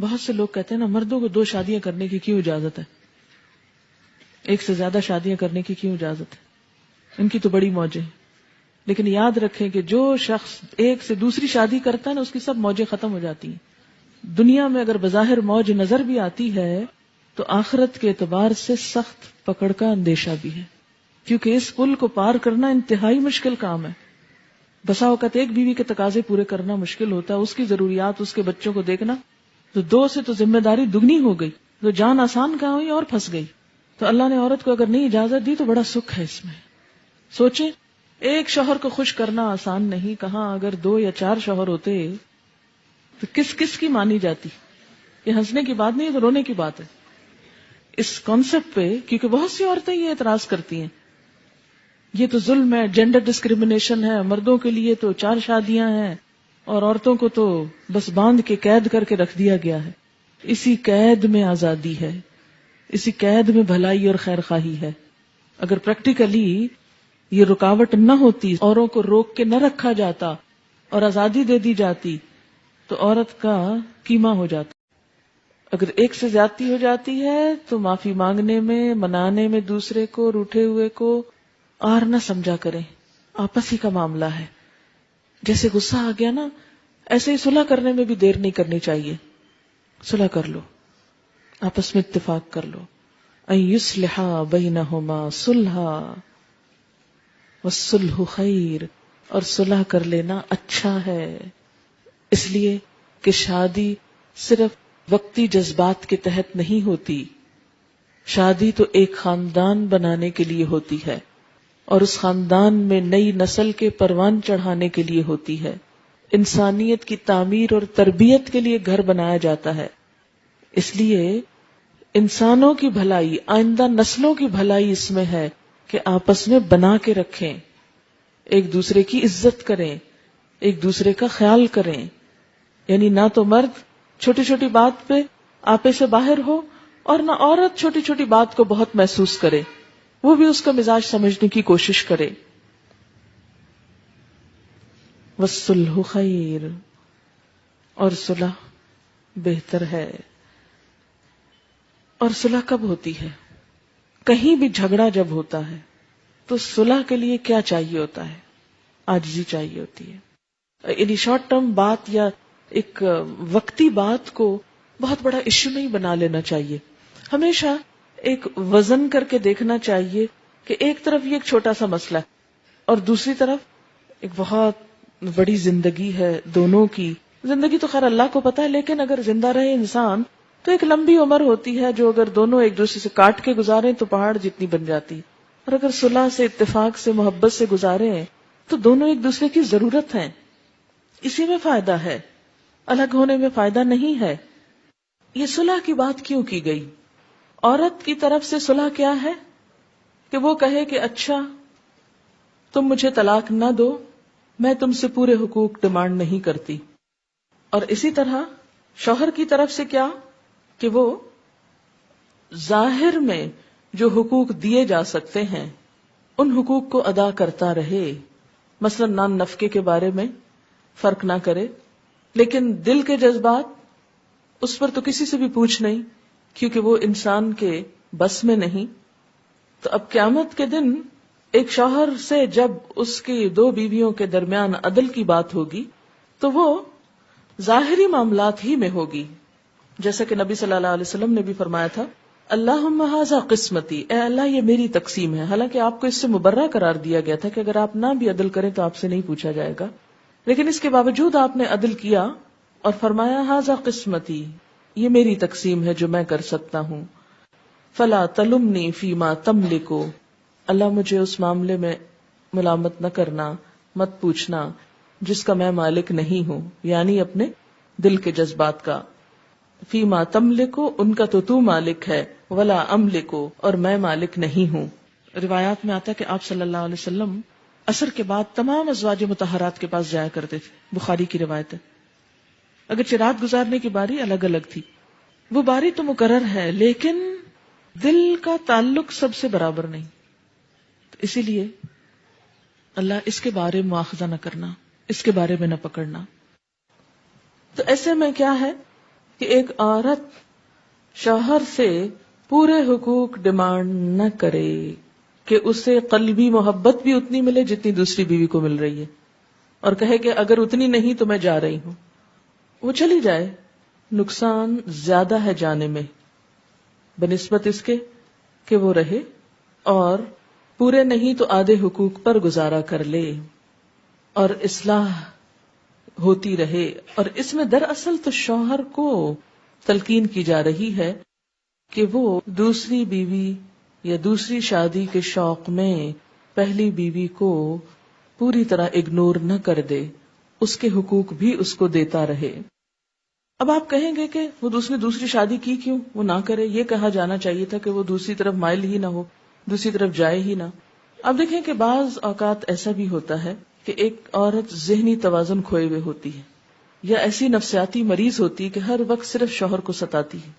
بہت سے لوگ کہتے ہیں نا مردوں کو 2 شادیاں کرنے کی کیوں اجازت ہے، 1 سے زیادہ شادیاں کرنے کی کیوں اجازت ہے، ان کی تو بڑی موجیں ہیں. لیکن یاد رکھیں کہ جو شخص 1 سے دوسری شادی کرتا ہے نا، اس کی سب موجیں ختم ہو جاتی ہیں. دنیا میں اگر بظاہر موج نظر بھی آتی ہے تو آخرت کے اعتبار سے سخت پکڑ کا اندیشہ بھی ہے، کیونکہ اس پل کو پار کرنا انتہائی مشکل کام ہے. بسا اوقات ایک بیوی کے تقاضے پورے کرنا مشکل ہوتا ہے، اس کی ضروریات، اس کے بچوں کو دیکھنا، تو 2 سے تو ذمہ داری دگنی ہو گئی، تو جان آسان کہاں ہوئی اور پھنس گئی. تو اللہ نے عورت کو اگر نہیں اجازت دی تو بڑا سکھ ہے اس میں. سوچیں، ایک شوہر کو خوش کرنا آسان نہیں، کہاں اگر 2 یا 4 شوہر ہوتے تو کس کس کی مانی جاتی. یہ ہنسنے کی بات نہیں ہے، تو رونے کی بات ہے اس کانسیپٹ پہ، کیونکہ بہت سی عورتیں یہ اعتراض کرتی ہیں یہ تو ظلم ہے، جینڈر ڈسکریمنیشن ہے، مردوں کے لیے تو 4 شادیاں ہیں اور عورتوں کو تو بس باندھ کے قید کر کے رکھ دیا گیا ہے. اسی قید میں آزادی ہے، اسی قید میں بھلائی اور خیر خواہی ہے. اگر پریکٹیکلی یہ رکاوٹ نہ ہوتی، اوروں کو روک کے نہ رکھا جاتا اور آزادی دے دی جاتی تو عورت کا قیمہ ہو جاتا. اگر ایک سے زیادتی ہو جاتی ہے تو معافی مانگنے میں، منانے میں دوسرے کو، روٹھے ہوئے کو، اور نہ سمجھا کریں، آپس ہی کا معاملہ ہے. جیسے غصہ آ گیا نا، ایسے ہی صلح کرنے میں بھی دیر نہیں کرنی چاہیے. صلح کر لو، آپس میں اتفاق کر لو. ان یصلح بینہما صلحا والصلح خیر، اور صلح کر لینا اچھا ہے. اس لیے کہ شادی صرف وقتی جذبات کے تحت نہیں ہوتی، شادی تو ایک خاندان بنانے کے لیے ہوتی ہے، اور اس خاندان میں نئی نسل کے پروان چڑھانے کے لیے ہوتی ہے. انسانیت کی تعمیر اور تربیت کے لیے گھر بنایا جاتا ہے. اس لیے انسانوں کی بھلائی، آئندہ نسلوں کی بھلائی اس میں ہے کہ آپس میں بنا کے رکھیں، ایک دوسرے کی عزت کریں، ایک دوسرے کا خیال کریں. یعنی نہ تو مرد چھوٹی چھوٹی بات پہ آپے سے باہر ہو، اور نہ عورت چھوٹی چھوٹی بات کو بہت محسوس کرے، وہ بھی اس کا مزاج سمجھنے کی کوشش کرے. والصلح خیر، اور صلح بہتر ہے. اور صلح کب ہوتی ہے؟ کہیں بھی جھگڑا جب ہوتا ہے تو صلح کے لیے کیا چاہیے ہوتا ہے؟ عاجزی چاہیے ہوتی ہے. یعنی شارٹ ٹرم بات یا ایک وقتی بات کو بہت بڑا ایشو نہیں بنا لینا چاہیے. ہمیشہ ایک وزن کر کے دیکھنا چاہیے کہ ایک طرف یہ ایک چھوٹا سا مسئلہ ہے اور دوسری طرف ایک بہت بڑی زندگی ہے. دونوں کی زندگی تو خیر اللہ کو پتا ہے، لیکن اگر زندہ رہے انسان تو ایک لمبی عمر ہوتی ہے جو اگر دونوں ایک دوسرے سے کاٹ کے گزاریں تو پہاڑ جتنی بن جاتی. اور اگر صلح سے، اتفاق سے، محبت سے گزاریں تو دونوں ایک دوسرے کی ضرورت ہیں. اسی میں فائدہ ہے، الگ ہونے میں فائدہ نہیں ہے. یہ صلح کی بات کیوں کی گئی؟ عورت کی طرف سے صلح کیا ہے کہ وہ کہے کہ اچھا تم مجھے طلاق نہ دو، میں تم سے پورے حقوق ڈیمانڈ نہیں کرتی. اور اسی طرح شوہر کی طرف سے کیا کہ وہ ظاہر میں جو حقوق دیے جا سکتے ہیں ان حقوق کو ادا کرتا رہے. مثلا نان نفقے کے بارے میں فرق نہ کرے، لیکن دل کے جذبات اس پر تو کسی سے بھی پوچھ نہیں، کیونکہ وہ انسان کے بس میں نہیں. تو اب قیامت کے دن ایک شوہر سے جب اس کی 2 بیویوں کے درمیان عدل کی بات ہوگی تو وہ ظاہری معاملات ہی میں ہوگی. جیسا کہ نبی صلی اللہ علیہ وسلم نے بھی فرمایا تھا، اللہم ھذا قسمتی، اے اللہ یہ میری تقسیم ہے. حالانکہ آپ کو اس سے مبرہ قرار دیا گیا تھا کہ اگر آپ نہ بھی عدل کریں تو آپ سے نہیں پوچھا جائے گا، لیکن اس کے باوجود آپ نے عدل کیا اور فرمایا ھذا قسمتی، یہ میری تقسیم ہے جو میں کر سکتا ہوں. فلا تلمنی فیما تملک، اللہ مجھے اس معاملے میں ملامت نہ کرنا، مت پوچھنا جس کا میں مالک نہیں ہوں، یعنی اپنے دل کے جذبات کا. فیما تملک، ان کا تو مالک ہے، ولا املک، اور میں مالک نہیں ہوں. روایات میں آتا ہے کہ آپ صلی اللہ علیہ وسلم عصر کے بعد تمام ازواج مطہرات کے پاس جایا کرتے تھے. بخاری کی روایت ہے. اگرچہ رات گزارنے کی باری الگ الگ تھی، وہ باری تو مقرر ہے، لیکن دل کا تعلق سب سے برابر نہیں. تو اسی لیے اللہ اس کے بارے میں مواخذہ نہ کرنا، اس کے بارے میں نہ پکڑنا. تو ایسے میں کیا ہے کہ ایک عورت شوہر سے پورے حقوق ڈیمانڈ نہ کرے کہ اسے قلبی محبت بھی اتنی ملے جتنی دوسری بیوی کو مل رہی ہے، اور کہے کہ اگر اتنی نہیں تو میں جا رہی ہوں. وہ چلی جائے، نقصان زیادہ ہے جانے میں بنسبت اس کے کہ وہ رہے اور پورے نہیں تو آدھے حقوق پر گزارا کر لے اور اصلاح ہوتی رہے. اور اس میں دراصل تو شوہر کو تلقین کی جا رہی ہے کہ وہ دوسری بیوی یا دوسری شادی کے شوق میں پہلی بیوی کو پوری طرح اگنور نہ کر دے، اس کے حقوق بھی اس کو دیتا رہے. اب آپ کہیں گے کہ وہ دوسری شادی کی کیوں، وہ نہ کرے. یہ کہا جانا چاہیے تھا کہ وہ دوسری طرف مائل ہی نہ ہو، دوسری طرف جائے ہی نہ. اب دیکھیں کہ بعض اوقات ایسا بھی ہوتا ہے کہ ایک عورت ذہنی توازن کھوئے ہوئے ہوتی ہے، یا ایسی نفسیاتی مریض ہوتی ہے کہ ہر وقت صرف شوہر کو ستاتی ہے،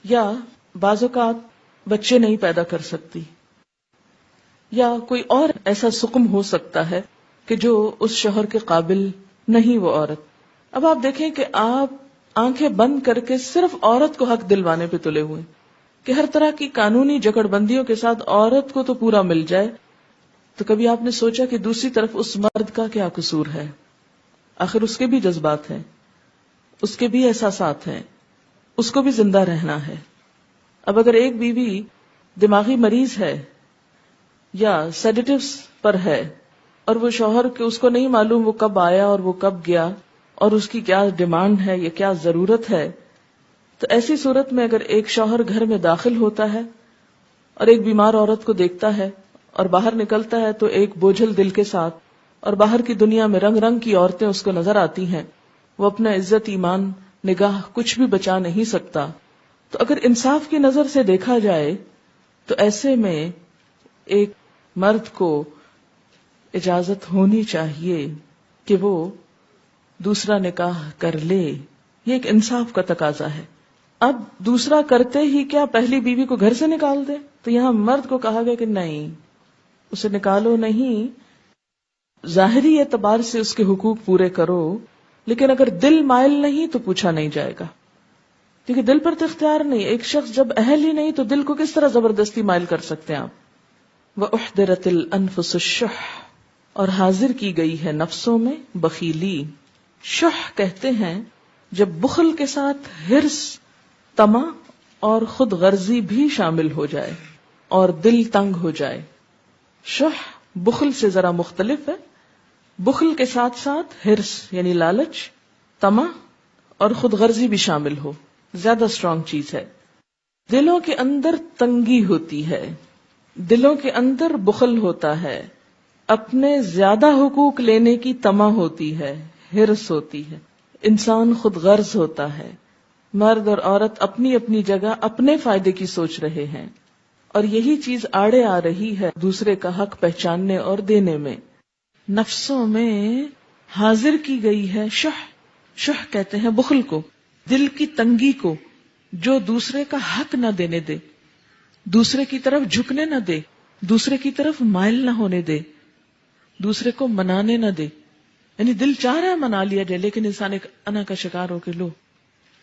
یا بعض اوقات بچے نہیں پیدا کر سکتی، یا کوئی اور ایسا سقم ہو سکتا ہے کہ جو اس شوہر کے قابل نہیں وہ عورت. اب آپ دیکھیں کہ آپ آنکھیں بند کر کے صرف عورت کو حق دلوانے پہ تلے ہوئے کہ ہر طرح کی قانونی جکڑ بندیوں کے ساتھ عورت کو تو پورا مل جائے. تو کبھی آپ نے سوچا کہ دوسری طرف اس مرد کا کیا قصور ہے؟ آخر اس کے بھی جذبات ہیں، اس کے بھی احساسات ہیں، اس کو بھی زندہ رہنا ہے. اب اگر ایک بیوی دماغی مریض ہے یا سیڈیٹیوز پر ہے اور وہ شوہر کے اس کو نہیں معلوم وہ کب آیا اور وہ کب گیا اور اس کی کیا ڈیمانڈ ہے یا کیا ضرورت ہے، تو ایسی صورت میں اگر ایک شوہر گھر میں داخل ہوتا ہے اور ایک بیمار عورت کو دیکھتا ہے اور باہر نکلتا ہے تو ایک بوجھل دل کے ساتھ، اور باہر کی دنیا میں رنگ رنگ کی عورتیں اس کو نظر آتی ہیں، وہ اپنا عزت، ایمان، نگاہ کچھ بھی بچا نہیں سکتا. تو اگر انصاف کی نظر سے دیکھا جائے تو ایسے میں ایک مرد کو اجازت ہونی چاہیے کہ وہ دوسرا نکاح کر لے. یہ ایک انصاف کا تقاضا ہے. اب دوسرا کرتے ہی کیا پہلی بیوی کو گھر سے نکال دے؟ تو یہاں مرد کو کہا گیا کہ نہیں، اسے نکالو نہیں، ظاہری اعتبار سے اس کے حقوق پورے کرو، لیکن اگر دل مائل نہیں تو پوچھا نہیں جائے گا، کیونکہ دل پر تو اختیار نہیں. ایک شخص جب اہل ہی نہیں تو دل کو کس طرح زبردستی مائل کر سکتے ہیں آپ؟ وَأُحْضِرَتِ الْأَنفُسُ الشُّحَّ، اور حاضر کی گئی ہے نفسوں میں بخیلی. شح کہتے ہیں جب بخل کے ساتھ حرص، طمع اور خود غرضی بھی شامل ہو جائے اور دل تنگ ہو جائے. شح بخل سے ذرا مختلف ہے. بخل کے ساتھ ساتھ حرص یعنی لالچ، طمع اور خود غرضی بھی شامل ہو، زیادہ اسٹرانگ چیز ہے. دلوں کے اندر تنگی ہوتی ہے، دلوں کے اندر بخل ہوتا ہے، اپنے زیادہ حقوق لینے کی طمع ہوتی ہے، حرص ہوتی ہے، انسان خود غرض ہوتا ہے. مرد اور عورت اپنی اپنی جگہ اپنے فائدے کی سوچ رہے ہیں، اور یہی چیز آڑے آ رہی ہے دوسرے کا حق پہچاننے اور دینے میں. نفسوں میں حاضر کی گئی ہے شح. شح کہتے ہیں بخل کو، دل کی تنگی کو، جو دوسرے کا حق نہ دینے دے، دوسرے کی طرف جھکنے نہ دے، دوسرے کی طرف مائل نہ ہونے دے، دوسرے کو منانے نہ دے. یعنی دل چاہ رہا ہے منا لیا جائے، لیکن انسان ایک انا کا شکار ہو کے لو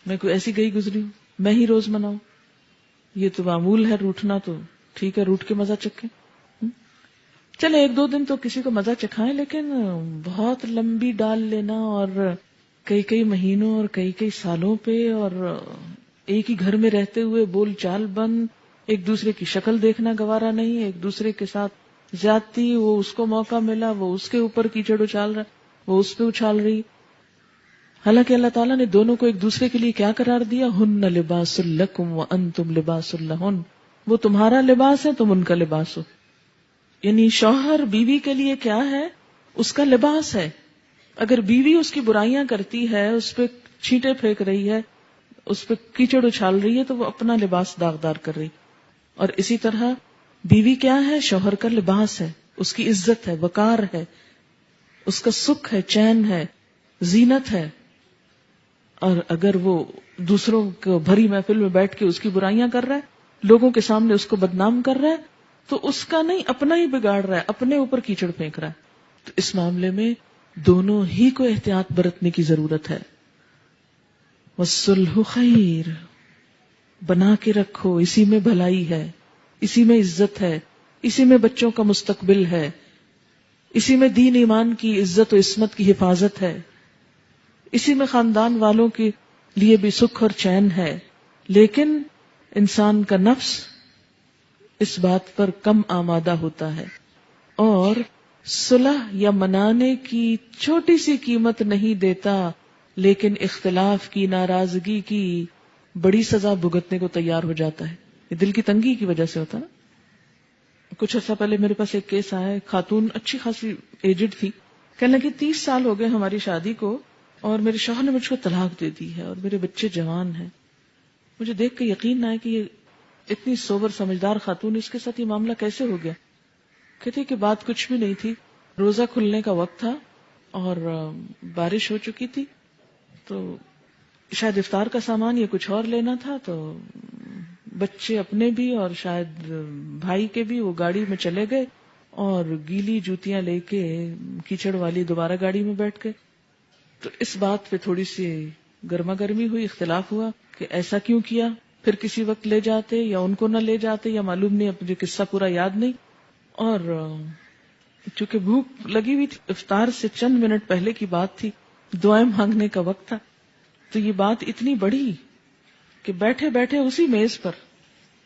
میں کوئی ایسی گئی گزری ہوں، میں ہی روز مناؤں، یہ تو معمول ہے روٹھنا، تو ٹھیک ہے روٹ کے مزہ چکھیں. چلے ایک دو دن تو کسی کو مزہ چکھائیں، لیکن بہت لمبی ڈال لینا اور کئی مہینوں اور کئی سالوں پہ اور ایک ہی گھر میں رہتے ہوئے بول چال بند، ایک دوسرے کی شکل دیکھنا گوارا نہیں، ایک دوسرے کے ساتھ زیادتی، وہ اس کو موقع ملا وہ اس کے اوپر کیچڑ اچھال رہا، وہ اس پہ اچھال رہی. حالانکہ اللہ تعالیٰ نے دونوں کو ایک دوسرے کے لیے کیا قرار دیا؟ ہن لباس لکم وانتم لباس لہن، وہ تمہارا لباس ہے، تم ان کا لباس ہو. یعنی شوہر بیوی کے لیے کیا ہے؟ اس کا لباس ہے. اگر بیوی اس کی برائیاں کرتی ہے، اس پہ چھینٹے پھینک رہی ہے، اس پہ کیچڑ اچھال رہی ہے، تو وہ اپنا لباس داغدار کر رہی. اور اسی طرح بیوی کیا ہے؟ شوہر کا لباس ہے، اس کی عزت ہے، وقار ہے، اس کا سکھ ہے، چین ہے، زینت ہے. اور اگر وہ دوسروں کو بھری محفل میں بیٹھ کے اس کی برائیاں کر رہا ہے، لوگوں کے سامنے اس کو بدنام کر رہا ہے، تو اس کا نہیں، اپنا ہی بگاڑ رہا ہے، اپنے اوپر کیچڑ پھینک رہا ہے. تو اس معاملے میں دونوں ہی کو احتیاط برتنے کی ضرورت ہے. والصلح خیر، بنا کے رکھو، اسی میں بھلائی ہے، اسی میں عزت ہے، اسی میں بچوں کا مستقبل ہے، اسی میں دین ایمان کی عزت و عصمت کی حفاظت ہے، اسی میں خاندان والوں کے لیے بھی سکھ اور چین ہے. لیکن انسان کا نفس اس بات پر کم آمادہ ہوتا ہے اور صلح یا منانے کی چھوٹی سی قیمت نہیں دیتا، لیکن اختلاف کی، ناراضگی کی بڑی سزا بھگتنے کو تیار ہو جاتا ہے. یہ دل کی تنگی کی وجہ سے ہوتا نا. کچھ عرصہ پہلے میرے پاس ایک کیس آیا، خاتون اچھی خاصی ایجڈ تھی، کہنے لگی 30 سال ہو گئے ہماری شادی کو اور میرے شوہر نے مجھ کو طلاق دے دی ہے اور میرے بچے جوان ہیں. مجھے دیکھ کے یقین نہ آئے کہ یہ اتنی سوبر سمجھدار خاتون، اس کے ساتھ یہ معاملہ کیسے ہو گیا. کہتی کہ بات کچھ بھی نہیں تھی، روزہ کھلنے کا وقت تھا اور بارش ہو چکی تھی، تو شاید افطار کا سامان یا کچھ اور لینا تھا، تو بچے اپنے بھی اور شاید بھائی کے بھی وہ گاڑی میں چلے گئے اور گیلی جوتیاں لے کے کیچڑ والی دوبارہ گاڑی میں بیٹھ گئے. تو اس بات پہ تھوڑی سی گرما گرمی ہوئی، اختلاف ہوا کہ ایسا کیوں کیا. پھر کسی وقت لے جاتے یا ان کو نہ لے جاتے یا معلوم نہیں، اب مجھے قصہ پورا یاد نہیں. اور چونکہ بھوک لگی ہوئی تھی، افطار سے چند منٹ پہلے کی بات تھی، دعائیں مانگنے کا وقت تھا، تو یہ بات اتنی بڑی کہ بیٹھے بیٹھے اسی میز پر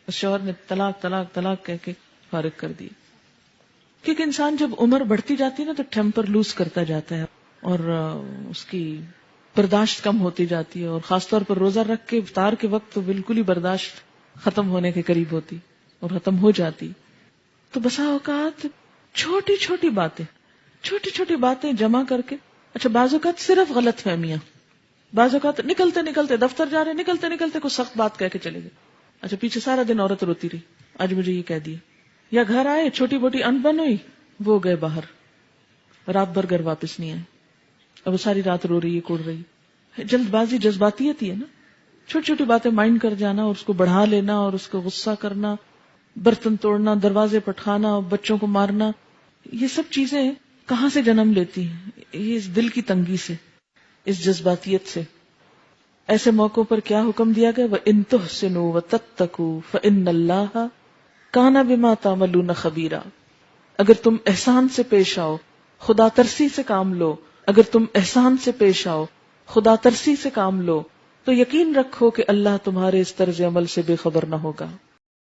شوہر نے طلاق طلاق طلاق کہہ کے فارغ کر دی. کیونکہ انسان جب عمر بڑھتی جاتی ہے نا تو ٹیمپر لوز کرتا جاتا ہے اور اس کی برداشت کم ہوتی جاتی ہے، اور خاص طور پر روزہ رکھ کے افطار کے وقت تو بالکل ہی برداشت ختم ہونے کے قریب ہوتی اور ختم ہو جاتی. تو بسا اوقات چھوٹی چھوٹی باتیں جمع کر کے، اچھا بعض اوقات صرف غلط فہمیاں، بعض اوقات نکلتے نکلتے دفتر جا رہے، نکلتے نکلتے کوئی سخت بات کہہ کے چلے گئے، اچھا پیچھے سارا دن عورت روتی رہی، آج مجھے یہ کہہ دیا. یا گھر آئے، چھوٹی موٹی انبن ہوئی، وہ گئے باہر، رات بھر گھر واپس نہیں آئے، اب وہ ساری رات رو رہی ہے، کوڑ رہی ہے. جلد بازی جذباتیت ہی ہے نا. چھوٹی چھوٹی باتیں مائنڈ کر جانا اور اس کو بڑھا لینا اور اس کو غصہ کرنا، برتن توڑنا، دروازے پٹخانا، بچوں کو مارنا، یہ سب چیزیں کہاں سے جنم لیتی ہیں؟ یہ اس دل کی تنگی سے، اس جذباتیت سے. ایسے موقعوں پر کیا حکم دیا گیا؟ وَإِن تُحْسِنُوا وَتَتَّقُوا فَإِنَّ اللَّهَ كَانَ بِمَا تَعْمَلُونَ خَبِيرًا. اگر تم احسان سے پیش آؤ، خدا ترسی سے کام لو، اگر تم احسان سے پیش آؤ، خدا ترسی سے کام لو، تو یقین رکھو کہ اللہ تمہارے اس طرز عمل سے بے خبر نہ ہوگا.